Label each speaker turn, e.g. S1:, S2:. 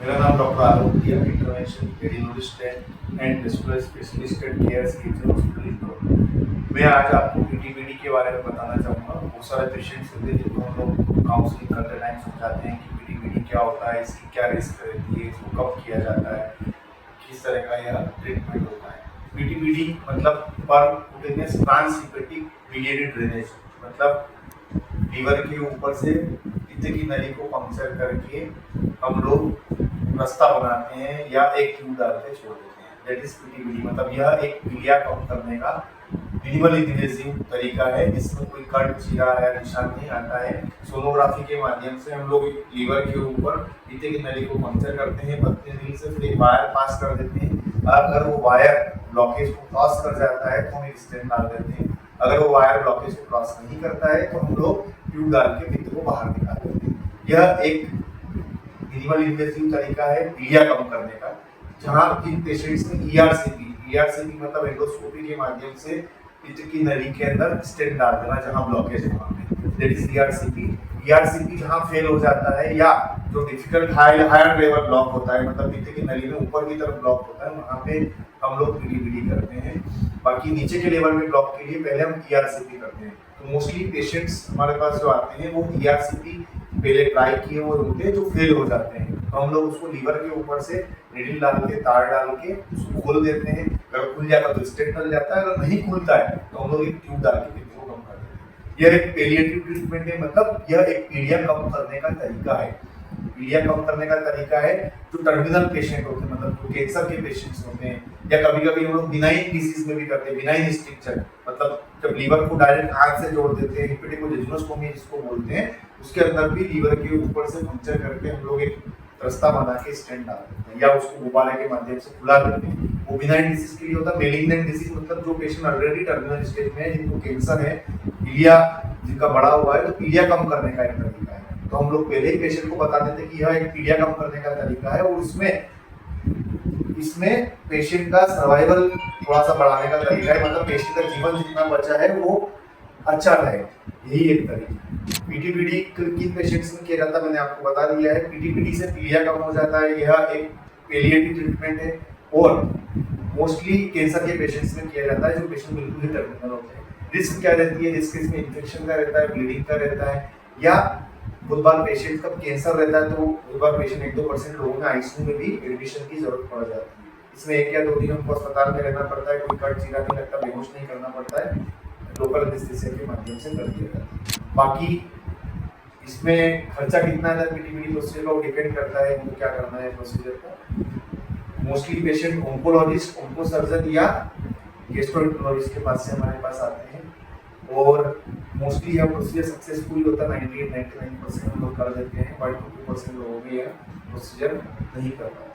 S1: मेरा नाम डॉक्टर आलोक दिया, intervention radiologist and vascular specialist at care hospital Indore. मैं आज आपको पीटीबीडी के बारे में बताना चाहूँगा। बहुत सारे पेशेंट्स होते हैं जिनको हम लोग काउंसलिंग करते टाइम समझाते हैं कि पीटीबीडी क्या होता है, इसकी क्या रिस्क रहती है, इसको कब किया जाता है, किस तरह का यह ट्रीटमेंट होता है। पीटीबीडी मतलब परक्यूटेनियस ट्रांसहिपेटिक बिलियरी ड्रेनेज, मतलब लीवर के ऊपर से पित्त की नली को पंक्चर करके हम लोग रास्ता बनाते हैं या एक ट्यूब डाल के छोड़ देते हैं। That is PTBD. मतलब यह एक पीलिया कम करने का मिनिमल इन्वेजिव तरीका है जिसमें कोई कट, चीरा या निशान नहीं आता है। सोनोग्राफी के माध्यम से हम लोग लीवर के ऊपर पित्त की नली को पंक्चर करते हैं, पतली नली से फिर एक वायर पास कर देते हैं। अगर वो वायर ब्लॉकेज को क्रॉस कर जाता है तो हम एक स्टेंट डाल देते हैं। अगर वो वायर ब्लॉकेज को क्रॉस नहीं करता है तो हम लोग ट्यूब डाल के पित्त को बाहर निकाल देते हैं। यह एक मिनिमल इन्वेजिव तरीका है पीलिया कम करने का, जहां इन पेशेंट्स में ईआरसीपी मतलब एंडोस्कोपी के माध्यम से पित्त की नली के अंदर स्टेंट डाल देना जहां ब्लॉकेज है वहां पे। दैट इज ईआरसीपी जहां फेल हो जाता है या जो डिफिकल्ट हायर लेवल ब्लॉक होता है, मतलब पित्त की नली में ऊपर की तरफ ब्लॉक होता है, वहां पे हम लोग पीटीबीडी करते हैं। बाकी नीचे के लेवल में ब्लॉक के लिए पहले हम ईआरसीपी करते हैं। तो मोस्टली पेशेंट्स हमारे पास जो आते हैं वो ईआरसीपी पहले ट्राई किए हुए होते हैं जो फेल हो जाते हैं। तो हम लोग उसको लीवर के ऊपर से नीडल डाल के, तार डाल के उसको खोल देते हैं। अगर खुल जाता तो स्टेंट डल जाता है, अगर नहीं खुलता है तो हम लोग एक ट्यूब डाल के पित्त को कम कर देते हैं। यह एक पेलिएटिव ट्रीटमेंट है, मतलब यह एक पीलिया कम करने का तरीका है। पीलिया कम करने का तरीका है जो टर्मिनल पेशेंट होते हैं, मतलब जो कैंसर के पेशेंट्स होते हैं, या कभी कभी हम लोग बिनाइन डिसीज में भी करते हैं। बिनाइन स्ट्रक्चर मतलब जब लीवर को डायरेक्ट आंख से जोड़ देते हैं, हेपेटिकोजेजुनोस्टोमी जिसको बोलते हैं, उसके अंदर भी लीवर के ऊपर से पंक्चर करके हम लोग एक रास्ता बना के स्टेंट डाल देते हैं या उसको गुब्बारे के माध्यम से खुला देते हैं। वो बिनाइन डिसीज के लिए होता है। मेलिग्नेंट डिसीज मतलब जो पेशेंट ऑलरेडी टर्मिनल स्टेज में है, जिनको कैंसर है, पीलिया जिनका बड़ा हुआ है, तो पीलिया कम करने का एक तरीका है। तो हम लोग पहले ही पेशेंट को बता देते हैं कि यह एक पीलिया कम करने का तरीका है और इसमें पेशेंट का सर्वाइवल थोड़ा सा बढ़ाने का तरीका है, मतलब पेशेंट का जीवन जितना बचा है वो अच्छा रहे, यही एक तरीका। पीटीबीडी किन पेशेंट्स में किया जाता है मैंने आपको बता दिया है। पीटीबीडी से पीलिया कम हो जाता है, यह एक पेलिएटिव ट्रीटमेंट है और मोस्टली कैंसर के पेशेंट्स में किया जाता है जो पेशेंट बिल्कुल ही टर्मिनल होते हैं। रिस्क क्या रहती है? रिस्क इसमें इन्फेक्शन का रहता है, ब्लीडिंग का रहता है, या बहुत बार पेशेंट का कैंसर रहता है तो बहुत बार पेशेंट 1-2% लोगों में आईसीयू में भी एडमिशन की जरूरत पड़ जाती है। इसमें 1 या 2 दिन हमको अस्पताल में रहना पड़ता है, कोई कट, चीरा नहीं लगता, बेहोश नहीं करना पड़ता है, लोकल एनेस्थीसिया के माध्यम से कर दिया जाता है। बाकी इसमें खर्चा कितना है पीटीबीडी प्रोसीजर का, वो डिपेंड करता है हमको क्या करना है प्रोसीजर का। Mostly patient oncologist, onco surgeon या गैस्ट्रोएंटरोलॉजिस्ट के पास से हमारे पास आते हैं और मोस्टली यह प्रोसीजर सक्सेसफुल होता है। 98-99% हम लोग कर देते हैं, 1-2% लोगों में यह प्रोसीजर नहीं कर पाते।